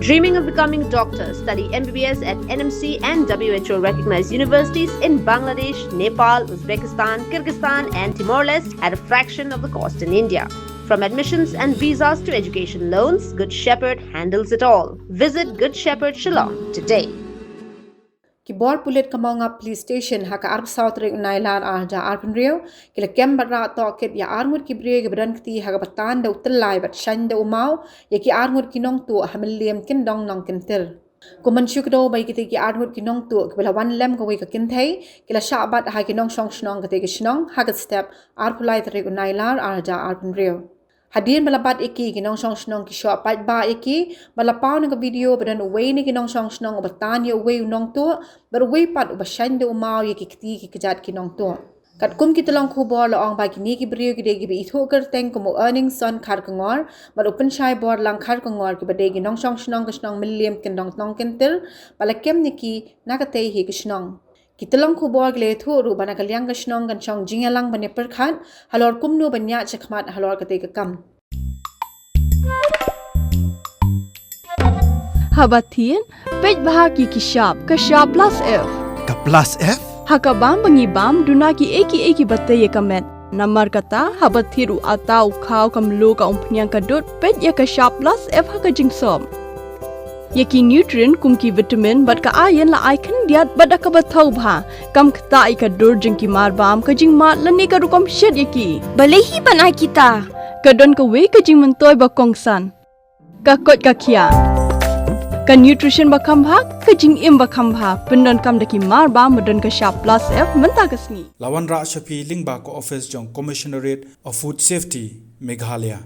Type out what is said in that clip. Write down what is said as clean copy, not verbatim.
Dreaming of becoming doctors? Study MBBS at NMC and WHO recognized universities in Bangladesh, Nepal, Uzbekistan, Kyrgyzstan and Timor-Leste at a fraction of the cost in India. From admissions and visas to education loans, Good Shepherd handles it all. Visit Good Shepherd Shillong today. Kiba Pulit Kamonga Police Station haka arb South Ring Nailan arja arpen rio kila kembara Tohkit ya armut kibre Donkti haka batan da Tyllai bat Shaiñ da umau ya ki armut ki Nongtuh hamiliam kin dong nong kintil. Kuman syukdo bai kita ki armut ki Nongtuh kila wan lem ko ka kintai kila shabat ha ki nong shong shnong ka shnong haka step arpulai Ring Nailan arja arpen rio. Hadir malabat iki kinong song snong ki shop pat ba iki malapaw ng video badan away ni kinong song snong obatan ya away Nongtuh bar away pat Shaiñ de umaw ya kiti ki kajat ki Nongtuh kat kum kitalong khubor laong ba kini ki brio ki de ki itho ker teng kumo earning son khar kangor bar open shai bor lang khar kangor ki bade kinong song snong ka snong milliam kin dong nong kentel balakem niki nakatei hi ki snong Kitalong khubor gle thu ru bana kalyang ka snong kan chong jingalang bane perkhat halor kumnu banya chakmat halor kate ka kam Habatin pej bahagi ki shop ka shop plus F Ka plus F hakabam bangibam duna ki eki batte ye kamet namar kata habathiru atau khau kamlu ka umpnyang ka dot pej ya ka shop plus F haka jingsom Yaki nutrient kumki vitamin bat ka iron la icon diat bat ka bathau bha kam khta I ka dur jingki mar bam ka jing mat lani ka rukom shed yaki balehi banai kita ka don ka we ka jing mentoy ba kongsan ka kot ka khia ka nutrition ba kham bha ka jing im ba kham bha pendon kam daki mar bam modon ka sharp plus F menta ka sni Lawan Ra Shafi Lingba ko office jong Commissionerate of Food Safety Meghalaya